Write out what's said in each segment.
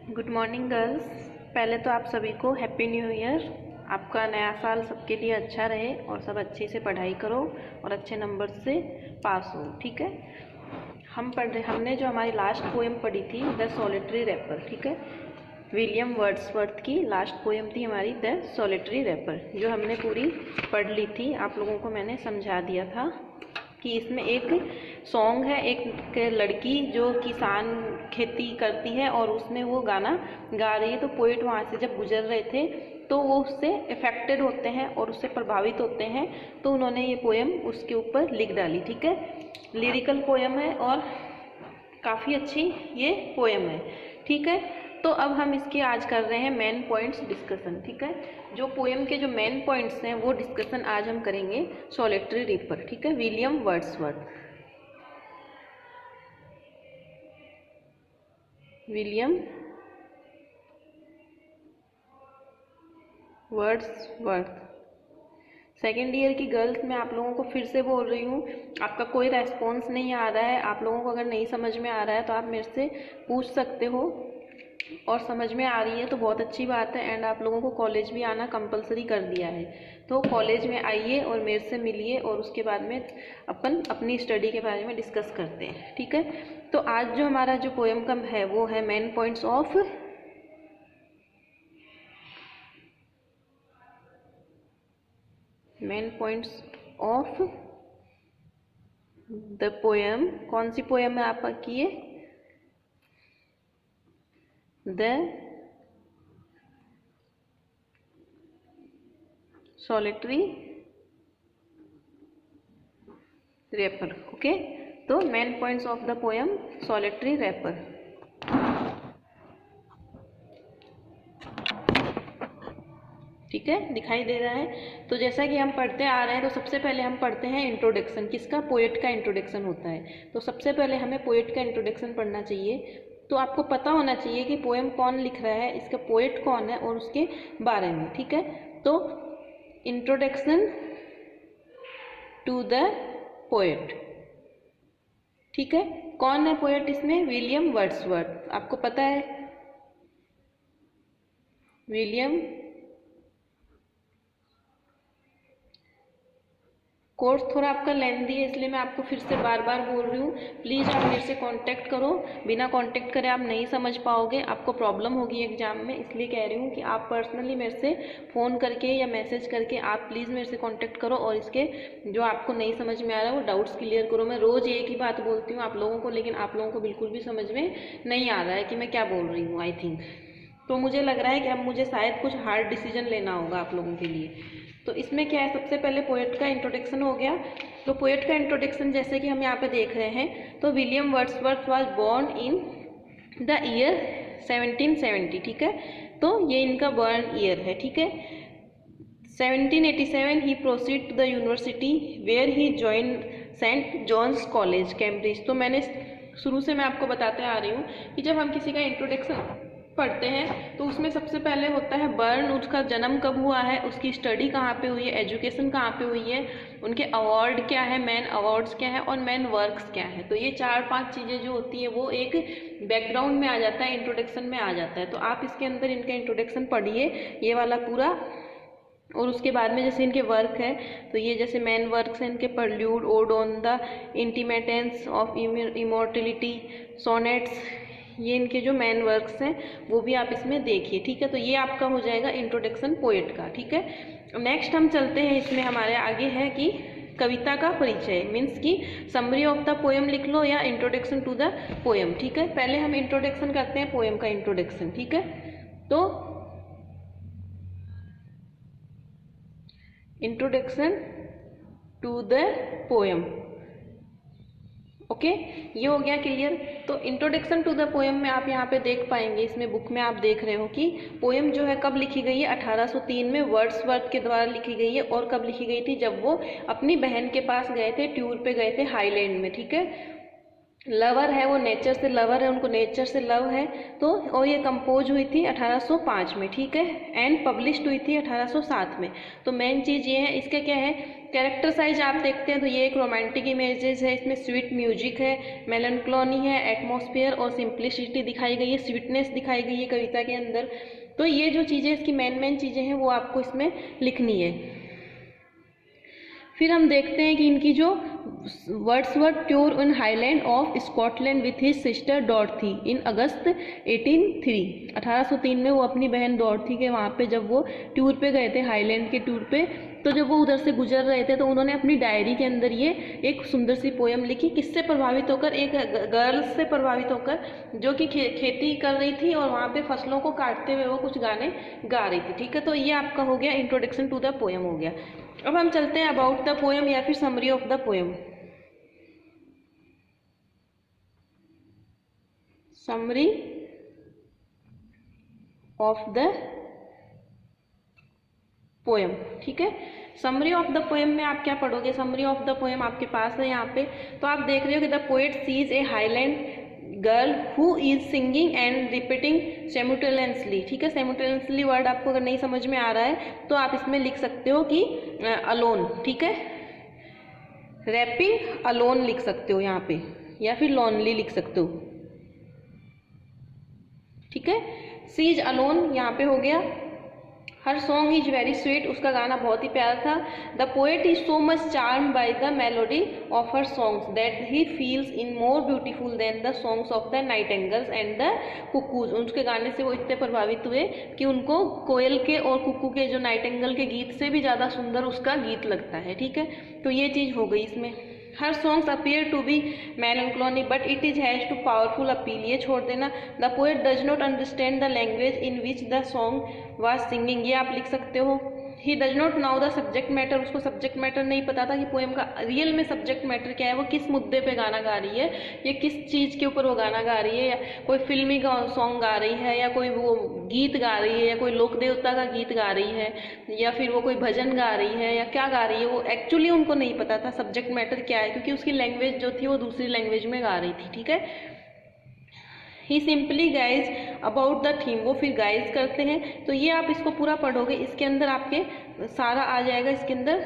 Good morning girls. पहले तो आप सभी को हैप्पी न्यू ईयर। आपका नया साल सबके लिए अच्छा रहे और सब अच्छे से पढ़ाई करो और अच्छे नंबर से पास हो। ठीक है, हमने जो हमारी लास्ट पोएम पढ़ी थी द सॉलिटरी रैपर, ठीक है, विलियम वर्ड्सवर्थ की लास्ट पोएम थी हमारी द सॉलिटरी रैपर, जो हमने पूरी पढ़ ली थी। आप लोगों को मैंने समझा दिया था कि इसमें एक सॉन्ग है, एक लड़की जो किसान खेती करती है और उसमें वो गाना गा रही है। तो पोइट वहाँ से जब गुजर रहे थे तो वो उससे अफेक्टेड होते हैं और उससे प्रभावित होते हैं, तो उन्होंने ये पोएम उसके ऊपर लिख डाली। ठीक है, लिरिकल पोएम है और काफ़ी अच्छी ये पोएम है। ठीक है, तो अब हम इसके आज कर रहे हैं मेन पॉइंट्स डिस्कशन। ठीक है, जो पोएम के जो मेन पॉइंट्स हैं वो डिस्कशन आज हम करेंगे सॉलिटरी रिपर। ठीक है, William Wordsworth. William Wordsworth. Second year की गर्ल्स, मैं आप लोगों को फिर से बोल रही हूँ, आपका कोई रेस्पॉन्स नहीं आ रहा है। आप लोगों को अगर नहीं समझ में आ रहा है तो आप मेरे से पूछ सकते हो, और समझ में आ रही है तो बहुत अच्छी बात है। एंड आप लोगों को कॉलेज भी आना कंपलसरी कर दिया है, तो कॉलेज में आइए और मेरे से मिलिए और उसके बाद में अपन अपनी स्टडी के बारे में डिस्कस करते हैं। ठीक है, तो आज जो हमारा जो पोएम का है वो है main points of the poem. कौन सी पोएम है आपकी ये? The solitary reaper. ओके, तो main points of the poem solitary reaper. ठीक है, दिखाई दे रहा है। तो जैसा कि हम पढ़ते आ रहे हैं, तो सबसे पहले हम पढ़ते हैं इंट्रोडक्शन। किसका? पोएट का इंट्रोडक्शन होता है। तो सबसे पहले हमें पोएट का इंट्रोडक्शन पढ़ना चाहिए। तो आपको पता होना चाहिए कि पोएम कौन लिख रहा है, इसका पोएट कौन है और उसके बारे में। ठीक है, तो इंट्रोडक्शन टू द पोएट। ठीक है, कौन है पोएट इसमें? William Wordsworth. आपको पता है विलियम। कोर्स थोड़ा आपका लेंदी है, इसलिए मैं आपको फिर से बार बार बोल रही हूँ, प्लीज़ आप मेरे से कांटेक्ट करो। बिना कांटेक्ट करे आप नहीं समझ पाओगे, आपको प्रॉब्लम होगी एग्जाम में। इसलिए कह रही हूँ कि आप पर्सनली मेरे से फ़ोन करके या मैसेज करके आप प्लीज़ मेरे से कांटेक्ट करो और इसके जो आपको नहीं समझ में आ रहा है वो डाउट्स क्लियर करो। मैं रोज़ एक ही बात बोलती हूँ आप लोगों को, लेकिन आप लोगों को बिल्कुल भी समझ में नहीं आ रहा है कि मैं क्या बोल रही हूँ। आई थिंक तो मुझे लग रहा है कि अब मुझे शायद कुछ हार्ड डिसीजन लेना होगा आप लोगों के लिए। तो इसमें क्या है, सबसे पहले पोएट का इंट्रोडक्शन हो गया। तो पोएट का इंट्रोडक्शन जैसे कि हम यहाँ पे देख रहे हैं, तो William Wordsworth was born in the year 1770। ठीक है, तो ये इनका बर्न ईयर है। ठीक है, 1787 he proceed to the university where he join Saint John's College Cambridge. तो मैंने शुरू से मैं आपको बताते आ रही हूँ कि जब हम किसी का इंट्रोडक्शन पढ़ते हैं तो उसमें सबसे पहले होता है बर्न, उसका जन्म कब हुआ है, उसकी स्टडी कहाँ पे हुई है, एजुकेशन कहाँ पे हुई है, उनके अवार्ड क्या है, मेन अवार्ड्स क्या है और मेन वर्क्स क्या है। तो ये 4-5 चीज़ें जो होती है वो एक बैकग्राउंड में आ जाता है, इंट्रोडक्शन में आ जाता है। तो आप इसके अंदर इनका इंट्रोडक्शन पढ़िए ये वाला पूरा, और उसके बाद में जैसे इनके वर्क है तो ये जैसे मेन वर्क्स हैं इनके, prelude, ode on the intimations of immortality, sonnets, ये इनके जो मेन वर्क्स हैं वो भी आप इसमें देखिए। ठीक है, तो ये आपका हो जाएगा इंट्रोडक्शन पोएट का। ठीक है, नेक्स्ट हम चलते हैं, इसमें हमारे आगे है कि कविता का परिचय, मीन्स की समरी ऑफ द पोएम लिख लो या इंट्रोडक्शन टू द पोएम। ठीक है, पहले हम इंट्रोडक्शन करते हैं पोएम का इंट्रोडक्शन। ठीक है, तो introduction to the poem. Okay, ये हो गया क्लियर। तो इंट्रोडक्शन टू द पोएम में आप यहाँ पे देख पाएंगे, इसमें बुक में आप देख रहे हो कि पोएम जो है कब लिखी गई है, 1803 में वर्ड्सवर्थ के द्वारा लिखी गई है। और कब लिखी गई थी? जब वो अपनी बहन के पास गए थे, टूर पे गए थे हाईलैंड में। ठीक है, लवर है, वो नेचर से लवर है, उनको नेचर से लव है। तो और ये कंपोज हुई थी 1805 में, ठीक है, एंड पब्लिश्ड हुई थी 1807 में। तो मेन चीज़ ये है, इसका क्या है, कैरेक्टर साइज आप देखते हैं तो ये एक रोमांटिक इमेजेस है, इसमें स्वीट म्यूजिक है, मेलनक्लोनी है, एटमॉस्फेयर और सिंप्लिसिटी दिखाई गई है, स्वीटनेस दिखाई गई है कविता के अंदर। तो ये जो चीज़ें इसकी मेन चीज़ें हैं वो आपको इसमें लिखनी है। फिर हम देखते हैं कि इनकी जो Wordsworth tour in highland of Scotland with his sister Dorothy in August 1803 में वो अपनी बहन डॉर्थी के वहाँ पे जब वो टूर पे गए थे, हाईलैंड के टूर पे, तो जब वो उधर से गुजर रहे थे तो उन्होंने अपनी डायरी के अंदर ये एक सुंदर सी पोयम लिखी। किससे प्रभावित होकर, एक गर्ल्स से प्रभावित होकर, जो कि खेती कर रही थी और वहाँ पे फसलों को काटते हुए वो कुछ गाने गा रही थी, ठीक है। तो ये आपका हो गया इंट्रोडक्शन टू द पोयम हो गया। अब हम चलते हैं अबाउट द पोयम या फिर summary of the poem. Summary of the poem, ठीक है। समरी ऑफ द पोयम में आप क्या पढ़ोगे, समरी ऑफ द पोयम आपके पास है यहाँ पे। तो आप देख रहे हो कि the poet sees a highland girl who is singing and repeating simultaneously, ठीक है। सेमुटेनियसली वर्ड आपको अगर नहीं समझ में आ रहा है तो आप इसमें लिख सकते हो कि अलोन, ठीक है, रैपिंग अलोन लिख सकते हो यहाँ पे, या फिर लॉनली लिख सकते हो, ठीक है। सीज अलोन यहाँ पे हो गया। Her song is very sweet, उसका गाना बहुत ही प्यारा था। The poet is so much charm by the melody of her songs that he feels in more beautiful than the songs of the nightingales and the cuckoos. उनके गाने से वो इतने प्रभावित हुए कि उनको कोयल के और कुकू के, जो नाइटेंगल के गीत से भी ज़्यादा सुंदर उसका गीत लगता है, ठीक है। तो ये चीज़ हो गई इसमें। Her songs appear to be melancholy but it is has too powerful appeal, ये छोड़ देना। The poet does not understand the language in which the song was singing, ये आप लिख सकते हो। He does not know the subject matter, उसको subject matter नहीं पता था कि पोएम का रियल में सब्जेक्ट मैटर क्या है, वो किस मुद्दे पे गाना गा रही है, या किस चीज़ के ऊपर वो गाना गा रही है, या कोई फिल्मी सॉन्ग गा रही है, या कोई वो गीत गा रही है, या कोई लोक देवता का गीत गा रही है, या फिर वो कोई भजन गा रही है, या क्या गा रही है, वो एक्चुअली उनको नहीं पता था सब्जेक्ट मैटर क्या है, क्योंकि उसकी लैंग्वेज जो थी वो दूसरी लैंग्वेज में गा रही थी, ठीक है। He simply guys about the theme, वो फिर गाइज करते हैं। तो ये आप इसको पूरा पढ़ोगे, इसके अंदर आपके सारा आ जाएगा, इसके अंदर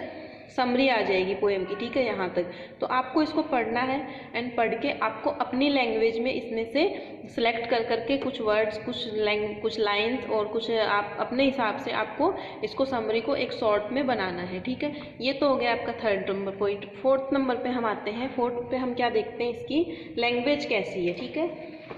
समरी आ जाएगी पोएम की, ठीक है, यहाँ तक। तो आपको इसको पढ़ना है एंड पढ़ के आपको अपनी लैंग्वेज में इसमें से सिलेक्ट कर करके कुछ वर्ड्स, कुछ लाइंस और कुछ आप अपने हिसाब से आपको इसको समरी को एक शॉर्ट में बनाना है, ठीक है। ये तो हो गया आपका third number point. Fourth number पे हम आते हैं। फोर्थ पे हम क्या देखते हैं, इसकी लैंग्वेज कैसी है, ठीक है।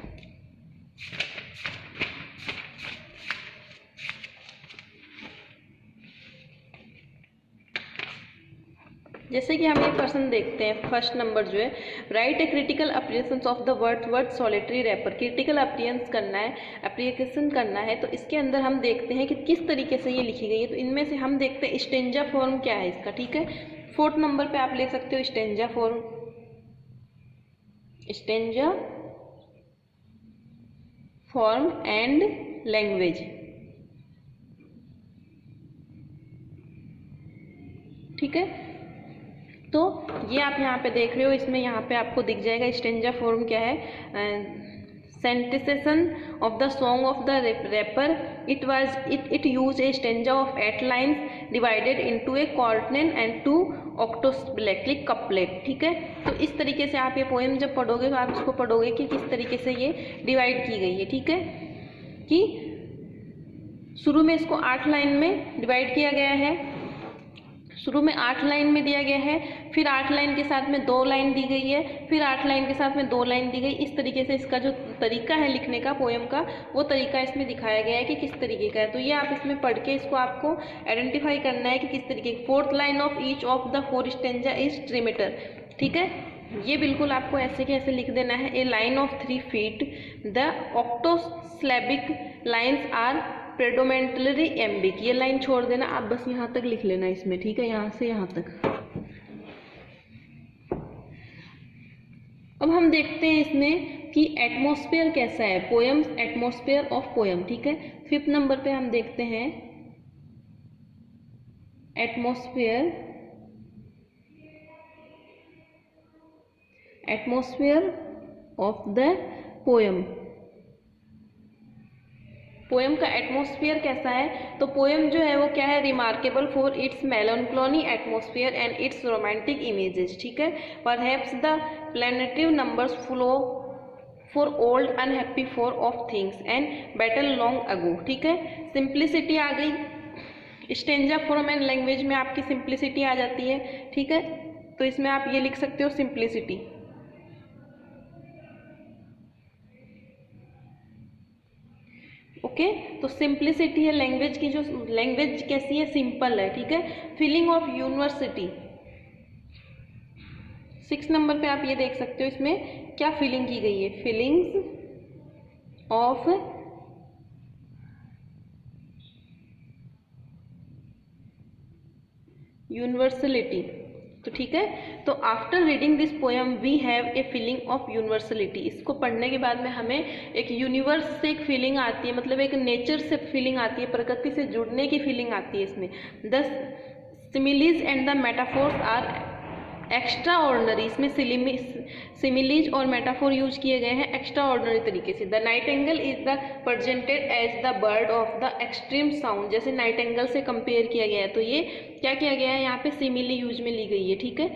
जैसे कि हम एक पर्सन देखते हैं, फर्स्ट नंबर जो है, write a critical appreciation of the word solitary reaper, critical appreciation करना है, अप्रिसिएशन करना है। तो इसके अंदर हम देखते हैं कि किस तरीके से ये लिखी गई है। तो इनमें से हम देखते हैं स्टेंजा फॉर्म क्या है इसका, ठीक है। फोर्थ नंबर पे आप ले सकते हो stanza form, stanza form and language, ठीक है। तो ये आप यहाँ पे देख रहे हो, इसमें यहाँ पे आपको दिख जाएगा स्टेंजा फॉर्म क्या है। सेंटेंसेशन of the song of the reaper, it use a stanza of 8 lines divided into a quatrain and 2 octosyllabic couplet, ठीक है। तो इस तरीके से आप ये पोएम जब पढ़ोगे तो आप इसको पढ़ोगे कि किस तरीके से ये डिवाइड की गई है, ठीक है। कि शुरू में इसको 8 लाइन में डिवाइड किया गया है, शुरू में 8 लाइन में दिया गया है, फिर 8 लाइन के साथ में 2 लाइन दी गई है, फिर 8 लाइन के साथ में 2 लाइन दी गई। इस तरीके से इसका जो तरीका है लिखने का पोएम का, वो तरीका इसमें दिखाया गया है कि किस तरीके का है। तो ये आप इसमें पढ़ के इसको आपको आइडेंटिफाई करना है कि किस तरीके। 4th line of each of the 4 stanza is trimeter, ठीक है। ये बिल्कुल आपको ऐसे के ऐसे लिख देना है। A line of 3 feet, the octosyllabic lines are predominantly iambic, ये लाइन छोड़ देना, आप बस यहाँ तक लिख लेना इसमें, ठीक है, यहाँ से यहाँ तक। अब हम देखते हैं इसमें कि एटमॉस्फेयर कैसा है, पोएम्स एटमॉस्फेयर ऑफ पोएम, ठीक है। 5th नंबर पे हम देखते हैं atmosphere of the poem. Poem का एटमॉस्फेयर कैसा है? तो पोएम जो है वो क्या है? Remarkable for its melancholy atmosphere and its romantic images, ठीक है। Perhaps the plaintive numbers flow for old unhappy far off things and battle long ago, ठीक है। सिंप्लिसिटी आ गई, स्टेंजा फॉर्म एंड लैंग्वेज में आपकी सिंप्लिसिटी आ जाती है, ठीक है। तो इसमें आप ये लिख सकते हो सिंप्लिसिटी। ओके, तो सिंप्लिसिटी है लैंग्वेज की, जो लैंग्वेज कैसी है? सिंपल है, ठीक है। फीलिंग ऑफ यूनिवर्सिटी 6 नंबर पे आप ये देख सकते हो इसमें क्या फीलिंग की गई है। फीलिंग्स ऑफ यूनिवर्सलिटी, तो ठीक है। तो after reading this poem we have a feeling of universality. इसको पढ़ने के बाद में हमें एक यूनिवर्स से एक फीलिंग आती है, मतलब एक नेचर से फीलिंग आती है, प्रकृति से जुड़ने की फीलिंग आती है इसमें। The similes and the metaphors are extraordinary, इसमें सिमिलीज और मेटाफोर यूज किए गए हैं एक्स्ट्रा ऑर्डनरी तरीके से। The nightingale is the presented as the bird of the extreme sound, जैसे नाइटेंगल से कंपेयर किया गया है, तो ये क्या किया गया है? यहाँ पे सिमिली यूज में ली गई है, ठीक है।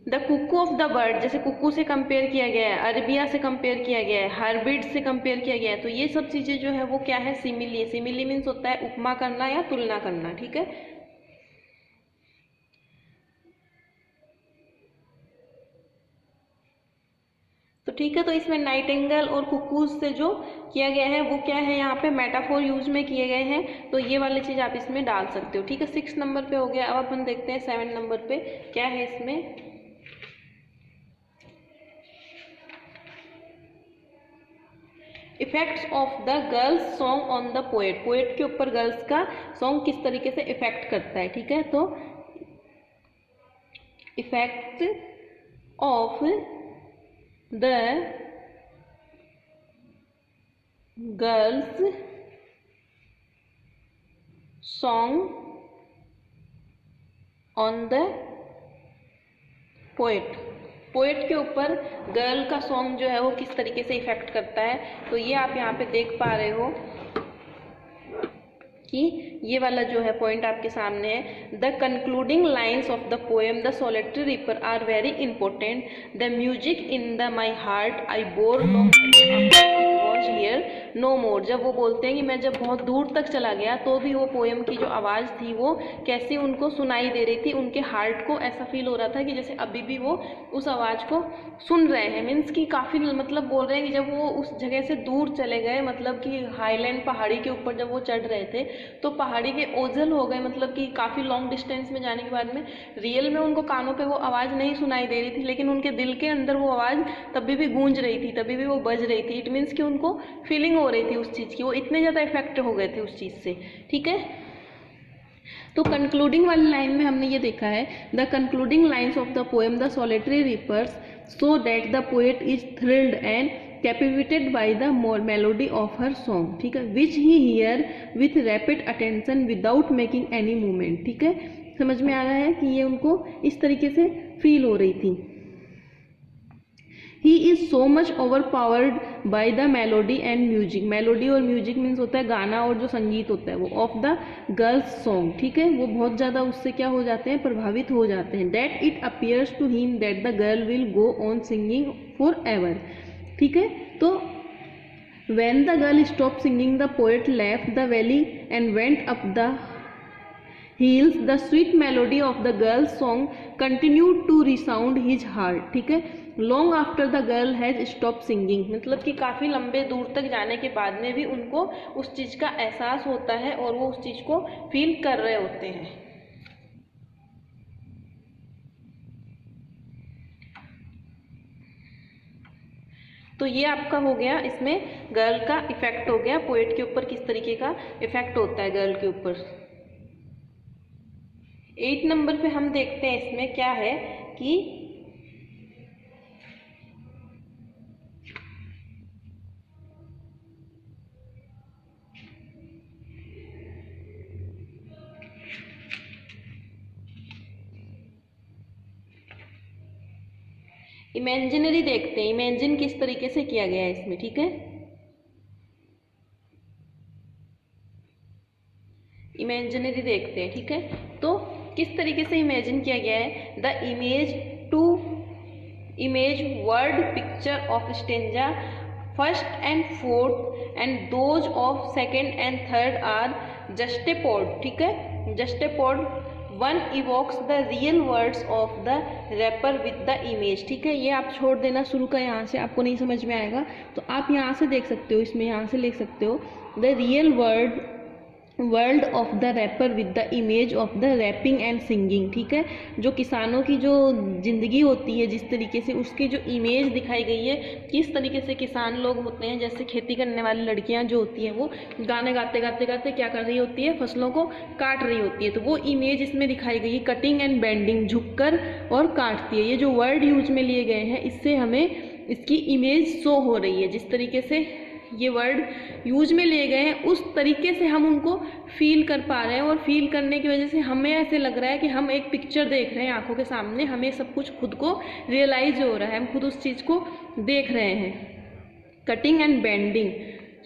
The Kuku of the bird, जैसे कुकू से कंपेयर किया गया है, अरबिया से कंपेयर किया गया है, हार्बिड से कंपेयर किया गया है, तो ये सब चीजें जो है वो क्या है? सिमिली है। सिमिली मीन्स होता है उपमा करना या तुलना करना, ठीक है। तो ठीक है, तो इसमें नाइटेंगल और कुकूज से जो किया गया है वो क्या है? यहाँ पे मेटाफोर यूज में किए गए हैं, तो ये वाली चीज आप इसमें डाल सकते हो, ठीक है। 6 नंबर पे हो गया। अब अपन देखते हैं 7 नंबर पे क्या है इसमें। Effects of the girls song on the poet. Poet के ऊपर गर्ल्स का सॉन्ग किस तरीके से इफेक्ट करता है, ठीक है। तो effect of the girls song on the poet. Poet के ऊपर गर्ल का सॉन्ग जो है वो किस तरीके से इफेक्ट करता है, तो ये आप यहाँ पे देख पा रहे हो कि ये वाला जो है पॉइंट आपके सामने है। The concluding lines of the poem the solitary reaper are very important. The music in the my heart I bore was here no more. जब वो बोलते हैं कि मैं जब बहुत दूर तक चला गया तो भी वो पोएम की जो आवाज़ थी वो कैसी उनको सुनाई दे रही थी, उनके हार्ट को ऐसा फील हो रहा था कि जैसे अभी भी वो उस आवाज़ को सुन रहे हैं। मीन्स कि काफ़ी मतलब बोल रहे हैं कि जब वो उस जगह से दूर चले गए, मतलब कि हाईलैंड पहाड़ी के ऊपर जब वो चढ़ रहे थे तो पहाड़ी के ओझल हो गए, मतलब कि काफ़ी लॉन्ग डिस्टेंस में जाने के बाद में रियल में उनको कानों पे वो आवाज़ नहीं सुनाई दे रही थी, लेकिन उनके दिल के अंदर वो आवाज़ तभी भी गूंज रही थी, तभी भी वो बज रही थी। इट मीन्स कि उनको फीलिंग हो रही थी उस चीज़ की, वो इतने ज़्यादा इफेक्ट हो गए थे उस चीज़ से, ठीक है। तो कंक्लूडिंग वाली लाइन में हमने ये देखा है, the concluding lines of the poem the solitary reapers so that the poet is thrilled and captivated by the melody of her song, ठीक है, which he hear with rapid attention without making any movement, ठीक है। समझ में आ रहा है कि ये उनको इस तरीके से फील हो रही थी। He is so much overpowered by the melody and music। Melody और म्यूजिक मीन्स होता है गाना और जो संगीत होता है वो, ऑफ द गर्ल्स सॉन्ग, ठीक है। वो बहुत ज़्यादा उससे क्या हो जाते हैं? प्रभावित हो जाते हैं। That it appears to him that the girl will go on singing forever, ठीक है। तो when the girl stopped singing the poet left the valley and went up the hills, the sweet melody of the girl's song continued to resound his heart, ठीक है। long after the girl has stopped singing, मतलब कि काफ़ी लंबे दूर तक जाने के बाद में भी उनको उस चीज़ का एहसास होता है और वो उस चीज़ को फील कर रहे होते हैं। तो ये आपका हो गया, इसमें गर्ल का इफेक्ट हो गया, पोएट के ऊपर किस तरीके का इफेक्ट होता है गर्ल के ऊपर। 8 नंबर पे हम देखते हैं इसमें क्या है कि इमेजिनरी देखते हैं, इमेजिन किस तरीके से किया गया है इसमें, ठीक है। इमेजिनरी देखते हैं, ठीक है। तो किस तरीके से इमेजिन किया गया है, the image to image word picture of stanza first and fourth and those of second and third are juxtaposed, ठीक है। Juxtaposed one evokes the real words of the reaper with the image, ठीक है। ये आप छोड़ देना शुरू का, यहाँ से आपको नहीं समझ में आएगा तो आप यहाँ से देख सकते हो, इसमें यहाँ से लिख सकते हो the real world of the reaper with the image of the reaping and singing, ठीक है। जो किसानों की जो ज़िंदगी होती है जिस तरीके से, उसकी जो इमेज दिखाई गई है, किस तरीके से किसान लोग होते हैं, जैसे खेती करने वाली लड़कियां जो होती हैं वो गाने गाते गाते गाते क्या कर रही होती है, फसलों को काट रही होती है। तो वो इमेज इसमें दिखाई गई है, कटिंग एंड बेंडिंग, झुककर और काटती है। ये जो वर्ड यूज में लिए गए हैं इससे हमें इसकी इमेज शो हो रही है। जिस तरीके से ये वर्ड यूज में लिए गए हैं उस तरीके से हम उनको फील कर पा रहे हैं, और फील करने की वजह से हमें ऐसे लग रहा है कि हम एक पिक्चर देख रहे हैं आंखों के सामने, हमें सब कुछ खुद को रियलाइज हो रहा है, हम खुद उस चीज़ को देख रहे हैं। Cutting and bending,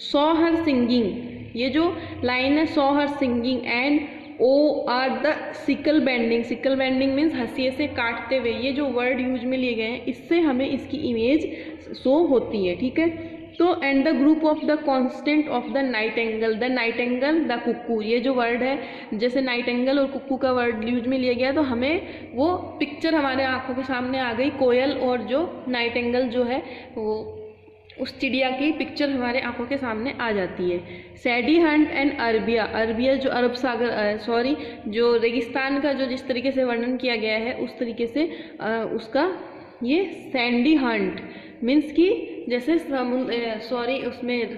saw her singing, ये जो लाइन है saw her singing and o'er the sickle bending, sickle bending means हंसिए से काटते हुए, ये जो वर्ड यूज में लिए गए हैं इससे हमें इसकी इमेज शो होती है, ठीक है। तो and the group of the constant of the nightingale, the nightingale the cuckoo, ये जो वर्ड है जैसे नाइटेंगल और कुक्कू का वर्ड यूज में लिया गया तो हमें वो पिक्चर हमारे आंखों के सामने आ गई, कोयल और जो नाइटेंगल जो है वो उस चिड़िया की पिक्चर हमारे आंखों के सामने आ जाती है। सैडी हंट एंड अरबिया, अरबिया जो अरब सागर जो रेगिस्तान का जो जिस तरीके से वर्णन किया गया है उस तरीके से उसका ये सैंडी हंट मीन्स कि जैसे उसमें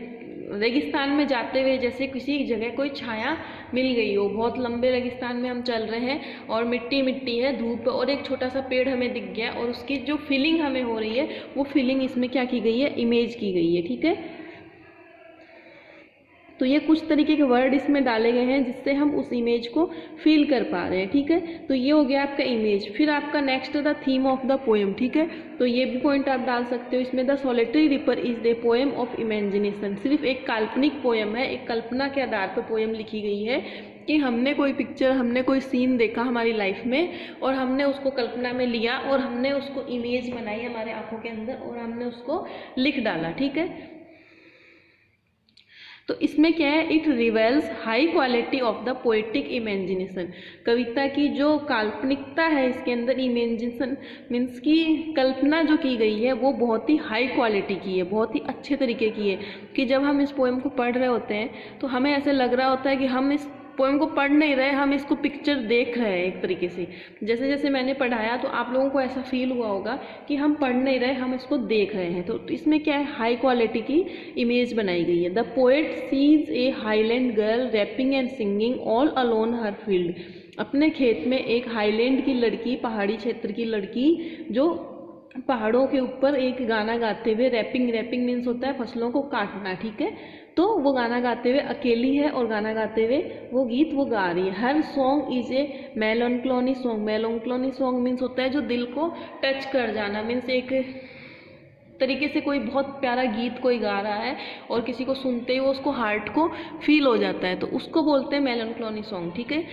रेगिस्तान में जाते हुए जैसे किसी जगह कोई छाया मिल गई हो, बहुत लंबे रेगिस्तान में हम चल रहे हैं और मिट्टी मिट्टी है, धूप और एक छोटा सा पेड़ हमें दिख गया और उसकी जो फीलिंग हमें हो रही है वो फीलिंग इसमें क्या की गई है, इमेज की गई है, ठीक है। तो ये कुछ तरीके के वर्ड इसमें डाले गए हैं जिससे हम उस इमेज को फील कर पा रहे हैं, ठीक है। तो ये हो गया आपका इमेज। फिर आपका next the theme of the poem, ठीक है। तो ये भी पॉइंट आप डाल सकते हो इसमें, the solitary ripper is the poem of imagination, सिर्फ एक काल्पनिक पोएम है, एक कल्पना के आधार पर पोएम लिखी गई है कि हमने कोई पिक्चर, हमने कोई सीन देखा हमारी लाइफ में और हमने उसको कल्पना में लिया और हमने उसको इमेज बनाई हमारे आंखों के अंदर और हमने उसको लिख डाला, ठीक है। तो इसमें क्या है, it reveals high quality of the poetic imagination, कविता की जो काल्पनिकता है इसके अंदर, इमेजिनेशन मीन्स की कल्पना जो की गई है वो बहुत ही हाई क्वालिटी की है, बहुत ही अच्छे तरीके की है कि जब हम इस पोएम को पढ़ रहे होते हैं तो हमें ऐसे लग रहा होता है कि हम इस पोएम को पढ़ नहीं रहे, हम इसको पिक्चर देख रहे हैं एक तरीके से। जैसे जैसे मैंने पढ़ाया तो आप लोगों को ऐसा फील हुआ होगा कि हम पढ़ नहीं रहे, हम इसको देख रहे हैं। तो इसमें क्या है, हाई क्वालिटी की इमेज बनाई गई है। The poet sees a highland girl reaping and singing all alone her field, अपने खेत में एक हाईलैंड की लड़की, पहाड़ी क्षेत्र की लड़की जो पहाड़ों के ऊपर एक गाना गाते हुए, रैपिंग, रैपिंग मीन्स होता है फसलों को काटना, ठीक है। तो वो गाना गाते हुए अकेली है और गाना गाते हुए वो गीत वो गा रही है। Her song is a melancholy song, melancholy song means होता है जो दिल को टच कर जाना, मीन्स एक तरीके से कोई बहुत प्यारा गीत कोई गा रहा है और किसी को सुनते ही वो उसको हार्ट को फील हो जाता है, तो उसको बोलते हैं मेलनक्लोनी सॉन्ग, ठीक है।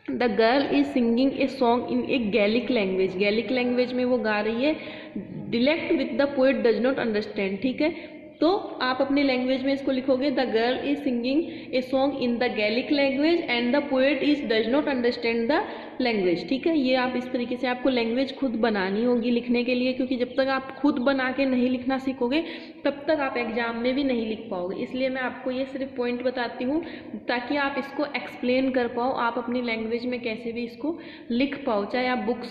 The girl is singing a song in a Gaelic language, Gaelic language में वो गा रही है। Dialect with the poet does not understand, ठीक है। तो आप अपनी लैंग्वेज में इसको लिखोगे, the girl is singing a song in the Gaelic language and the poet is does not understand the language, ठीक है। ये आप इस तरीके से आपको लैंग्वेज खुद बनानी होगी लिखने के लिए, क्योंकि जब तक आप खुद बना के नहीं लिखना सीखोगे तब तक आप एग्जाम में भी नहीं लिख पाओगे। इसलिए मैं आपको ये सिर्फ पॉइंट बताती हूँ ताकि आप इसको एक्सप्लेन कर पाओ, आप अपनी लैंग्वेज में कैसे भी इसको लिख पाओ, चाहे आप बुक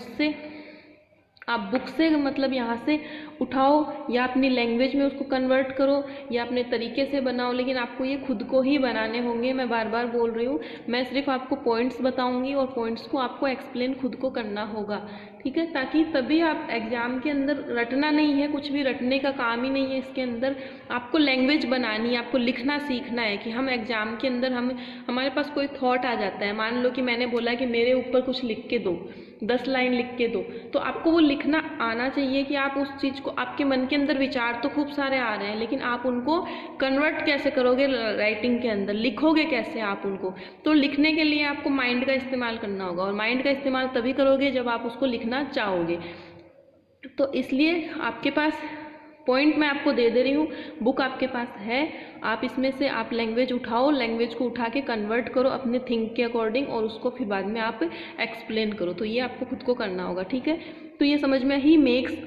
से मतलब यहाँ से उठाओ या अपनी लैंग्वेज में उसको कन्वर्ट करो या अपने तरीके से बनाओ, लेकिन आपको ये खुद को ही बनाने होंगे। मैं बार बार बोल रही हूँ, मैं सिर्फ आपको पॉइंट्स बताऊंगी और पॉइंट्स को आपको एक्सप्लेन खुद को करना होगा, ठीक है, ताकि तभी आप एग्जाम के अंदर रटना नहीं है, कुछ भी रटने का काम ही नहीं है इसके अंदर, आपको लैंग्वेज बनानी है, आपको लिखना सीखना है कि हम एग्जाम के अंदर हमारे पास कोई थॉट आ जाता है, मान लो कि मैंने बोला कि मेरे ऊपर कुछ लिख के दो, 10 लाइन लिख के दो, तो आपको वो लिखना आना चाहिए कि आप उस चीज़ को, आपके मन के अंदर विचार तो खूब सारे आ रहे हैं लेकिन आप उनको कन्वर्ट कैसे करोगे राइटिंग के अंदर, लिखोगे कैसे आप उनको। तो लिखने के लिए आपको माइंड का इस्तेमाल करना होगा, और माइंड का इस्तेमाल तभी करोगे जब आप उसको लिखना चाहोगे। तो इसलिए आपके पास पॉइंट मैं आपको दे रही हूँ, बुक आपके पास है, आप इसमें से आप लैंग्वेज उठाओ, लैंग्वेज को उठा के कन्वर्ट करो अपने थिंक के अकॉर्डिंग, और उसको फिर बाद में आप एक्सप्लेन करो। तो ये आपको खुद को करना होगा, ठीक है। तो ये समझ में, he makes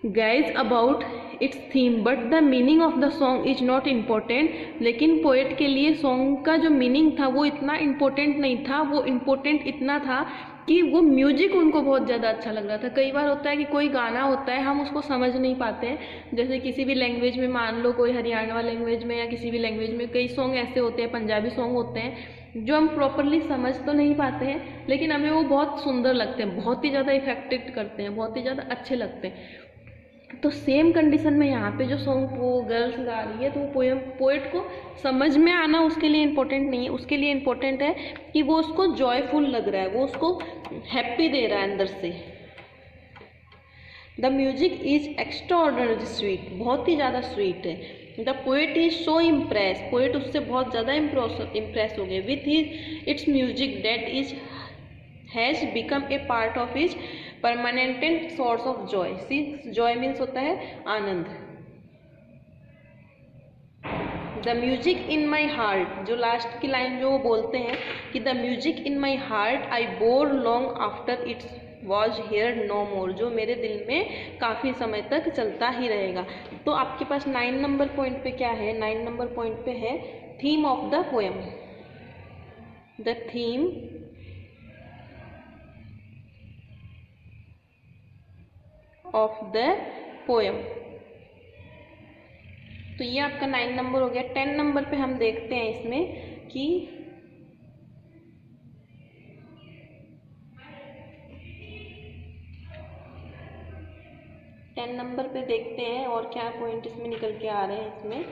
guys about it's theme but the meaning of the song is not important. लेकिन पोएट के लिए सॉन्ग का जो मीनिंग था वो इतना इम्पोर्टेंट नहीं था, वो इम्पोर्टेंट इतना था कि वो म्यूजिक उनको बहुत ज़्यादा अच्छा लग रहा था। कई बार होता है कि कोई गाना होता है हम उसको समझ नहीं पाते हैं, जैसे किसी भी लैंग्वेज में, मान लो कोई हरियाणा लैंग्वेज में या किसी भी लैंग्वेज में कई सॉन्ग ऐसे होते हैं, पंजाबी सॉन्ग होते हैं जो हम प्रॉपरली समझ तो नहीं पाते हैं लेकिन हमें वो बहुत सुंदर लगते हैं, बहुत ही ज़्यादा इफेक्टेड करते हैं, बहुत ही ज़्यादा अच्छे लगते हैं। तो सेम कंडीशन में यहाँ पे जो सॉन्ग वो गर्ल्स गा रही है, तो वो पोएट को समझ में आना उसके लिए इम्पोर्टेंट नहीं है, उसके लिए इम्पोर्टेंट है कि वो उसको जॉयफुल लग रहा है, वो उसको हैप्पी दे रहा है अंदर से। The music is extraordinary sweet, बहुत ही ज़्यादा स्वीट है। The poet is so impress, poet उससे बहुत ज़्यादा इम्प्रेस हो गए with his its music that is has become a part of his permanent source of joy. See joy means होता है आनंद। The music in my heart, जो last की लाइन जो वो बोलते हैं कि the music in my heart I bore long after its was heard no more, जो मेरे दिल में काफ़ी समय तक चलता ही रहेगा। तो आपके पास 9 नंबर पॉइंट पे क्या है, 9 नंबर पॉइंट पे है theme of the poem. The theme of the poem, तो ये आपका 9 नंबर हो गया। 10 नंबर पे हम देखते हैं इसमें कि देखते हैं और क्या पॉइंट इसमें निकल के आ रहे हैं। इसमें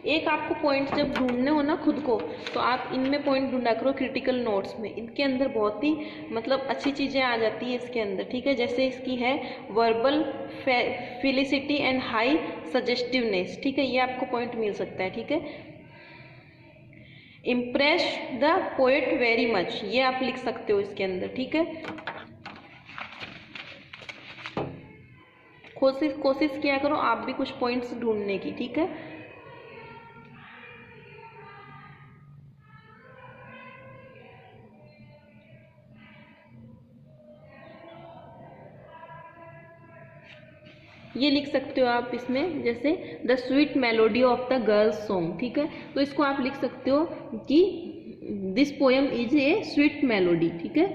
एक आपको पॉइंट जब ढूंढने हो ना खुद को, तो आप इनमें पॉइंट ढूंढा करो क्रिटिकल नोट्स में, इनके अंदर बहुत ही मतलब अच्छी चीज़ें आ जाती है इसके अंदर, ठीक है। जैसे इसकी है वर्बल फेलिसिटी एंड हाई सजेस्टिवनेस, ठीक है, ये आपको पॉइंट मिल सकता है, ठीक है। Impress the poet very much, ये आप लिख सकते हो इसके अंदर, ठीक है। कोशिश किया करो आप भी कुछ पॉइंट्स ढूंढने की, ठीक है। ये लिख सकते हो आप इसमें, जैसे the sweet melody of the girls song, ठीक है। तो इसको आप लिख सकते हो कि this poem is a sweet melody, ठीक है।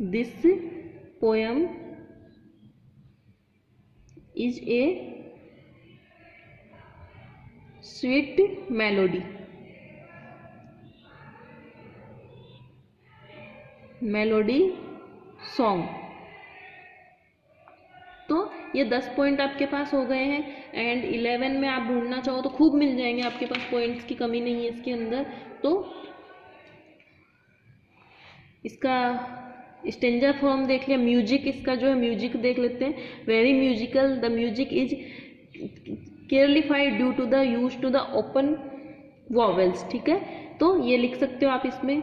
This poem is a sweet melody, melody song. तो ये 10 पॉइंट आपके पास हो गए हैं। एंड 11 में आप ढूंढना चाहो तो खूब मिल जाएंगे, आपके पास पॉइंट्स की कमी नहीं है इसके अंदर। तो इसका स्टेंजा फॉर्म देख लिया, म्यूजिक इसका जो है म्यूजिक देख लेते हैं। Very musical, the music is clarified due to the use to the open vowels, ठीक है। तो ये लिख सकते हो आप इसमें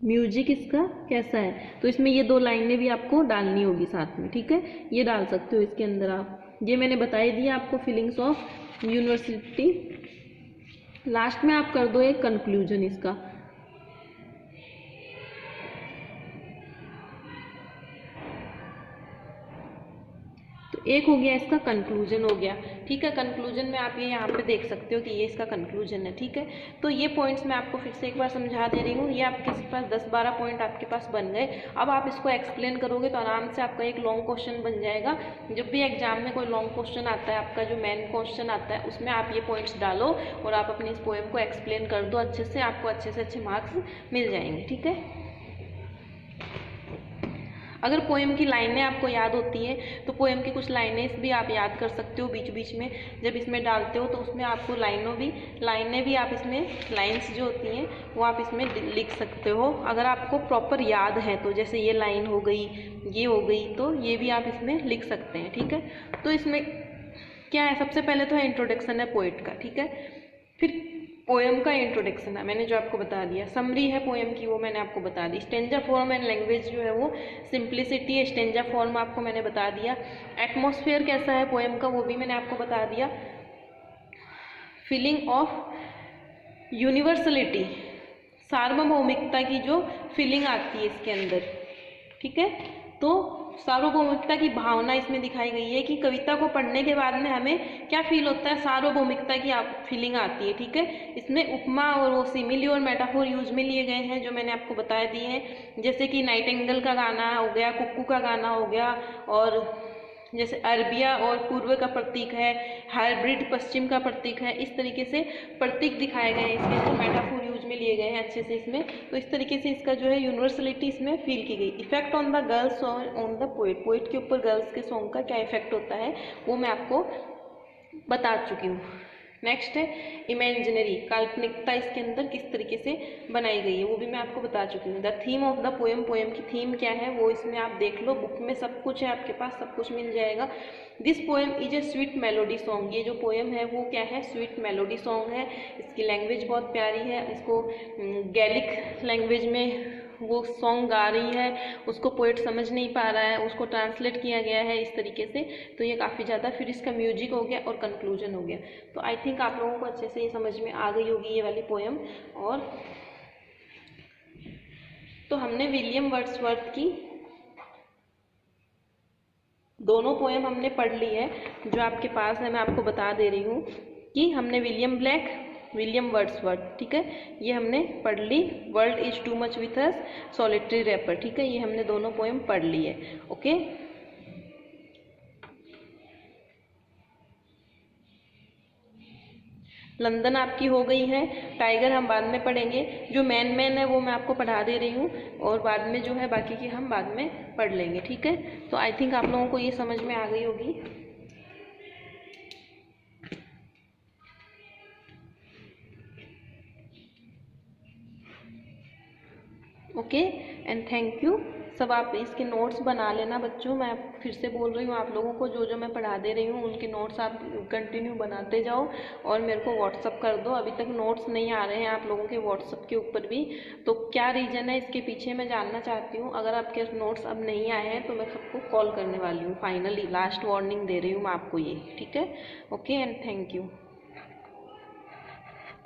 म्यूजिक इसका कैसा है। तो इसमें ये 2 लाइनें भी आपको डालनी होगी साथ में, ठीक है, ये डाल सकते हो इसके अंदर आप। ये मैंने बता ही दिया आपको फीलिंग्स ऑफ यूनिवर्सिटी। लास्ट में आप कर दो एक कंक्लूजन इसका। तो एक हो गया इसका कंक्लूजन हो गया, ठीक है। कंक्लूजन में आप ये यहाँ पे देख सकते हो कि ये इसका कंक्लूजन है, ठीक है। तो ये पॉइंट्स मैं आपको फिर से एक बार समझा दे रही हूँ। ये आपके पास 10-12 पॉइंट आपके पास बन गए। अब आप इसको एक्सप्लेन करोगे तो आराम से आपका एक लॉन्ग क्वेश्चन बन जाएगा। जब भी एग्जाम में कोई लॉन्ग क्वेश्चन आता है, आपका जो मेन क्वेश्चन आता है, उसमें आप ये पॉइंट्स डालो और आप अपनी इस पोएम को एक्सप्लेन कर दो अच्छे से, आपको अच्छे से अच्छे मार्क्स मिल जाएंगे, ठीक है। अगर पोएम की लाइनें आपको याद होती हैं तो पोएम की कुछ लाइनें भी आप याद कर सकते हो बीच बीच में, जब इसमें डालते हो तो उसमें आपको लाइनें भी आप इसमें लाइन्स जो होती हैं वो आप इसमें लिख सकते हो, अगर आपको प्रॉपर याद है तो। जैसे ये लाइन हो गई, ये हो गई, तो ये भी आप इसमें लिख सकते हैं, ठीक है। तो इसमें क्या है, सबसे पहले तो है इंट्रोडक्शन है पोएट का, ठीक है। फिर पोएम का इंट्रोडक्शन है, मैंने जो आपको बता दिया। समरी है पोएम की, वो मैंने आपको बता दी। स्टेंजा फॉर्म एंड लैंग्वेज जो है वो सिंप्लिसिटी है, स्टेंजा फॉर्म आपको मैंने बता दिया। एटमॉस्फेयर कैसा है पोएम का, वो भी मैंने आपको बता दिया। फीलिंग ऑफ यूनिवर्सलिटी, सार्वभौमिकता की जो फीलिंग आती है इसके अंदर, ठीक है। तो सार्वभौमिकता की भावना इसमें दिखाई गई है कि कविता को पढ़ने के बाद में हमें क्या फील होता है, सार्वभौमिकता की फीलिंग आती है, ठीक है। इसमें उपमा और वो सिमिली और मेटाफोर यूज में लिए गए हैं जो मैंने आपको बता दिए हैं, जैसे कि नाइटिंगेल का गाना हो गया, कुक्कू का गाना हो गया, और जैसे अरबिया और पूर्व का प्रतीक है, हाइब्रिड पश्चिम का प्रतीक है। इस तरीके से प्रतीक दिखाए गए हैं इसके, जो मेटाफोर यूज में लिए गए हैं अच्छे से इसमें। तो इस तरीके से इसका जो है यूनिवर्सलिटी इसमें फील की गई। Effect on the girls on the poet, poet के ऊपर गर्ल्स के सॉन्ग का क्या इफेक्ट होता है वो मैं आपको बता चुकी हूँ। नेक्स्ट है इमेजिनरी, काल्पनिकता इसके अंदर किस तरीके से बनाई गई है वो भी मैं आपको बता चुकी हूँ। The theme of the poem, poem की थीम क्या है वो इसमें आप देख लो, बुक में सब कुछ है, आपके पास सब कुछ मिल जाएगा। This poem is a sweet melody song, ये जो पोएम है वो क्या है, स्वीट मेलोडी सॉन्ग है। इसकी लैंग्वेज बहुत प्यारी है, इसको गैलिक लैंग्वेज में वो सॉन्ग गा रही है, उसको पोएट समझ नहीं पा रहा है, उसको ट्रांसलेट किया गया है इस तरीके से। तो ये काफ़ी ज़्यादा, फिर इसका म्यूजिक हो गया और कंक्लूजन हो गया। तो आई थिंक आप लोगों को अच्छे से ये समझ में आ गई होगी ये वाली पोएम। और तो हमने विलियम वर्ड्सवर्थ की दोनों पोएम हमने पढ़ ली है, जो आपके पास है मैं आपको बता दे रही हूँ कि हमने विलियम ब्लैक, विलियम वर्ड्सवर्थ, ठीक है, ये हमने पढ़ ली। World is too much with us, solitary reaper, ठीक है, ये हमने दोनों पोएम पढ़ ली है। ओके, लंदन आपकी हो गई है। टाइगर हम बाद में पढ़ेंगे, जो मैन है वो मैं आपको पढ़ा दे रही हूँ, और बाद में जो है बाकी की हम बाद में पढ़ लेंगे, ठीक है। तो आई थिंक आप लोगों को ये समझ में आ गई होगी। Okay and thank you. सब आप इसके नोट्स बना लेना बच्चों, मैं फिर से बोल रही हूँ आप लोगों को, जो जो मैं पढ़ा दे रही हूँ उनके नोट्स आप कंटिन्यू बनाते जाओ और मेरे को व्हाट्सअप कर दो। अभी तक नोट्स नहीं आ रहे हैं आप लोगों के व्हाट्सअप के ऊपर भी, तो क्या रीज़न है इसके पीछे मैं जानना चाहती हूँ। अगर आपके नोट्स अब नहीं आए हैं तो मैं सबको कॉल करने वाली हूँ, फाइनली लास्ट वार्निंग दे रही हूँ मैं आपको ये, ठीक है। Okay and thank you.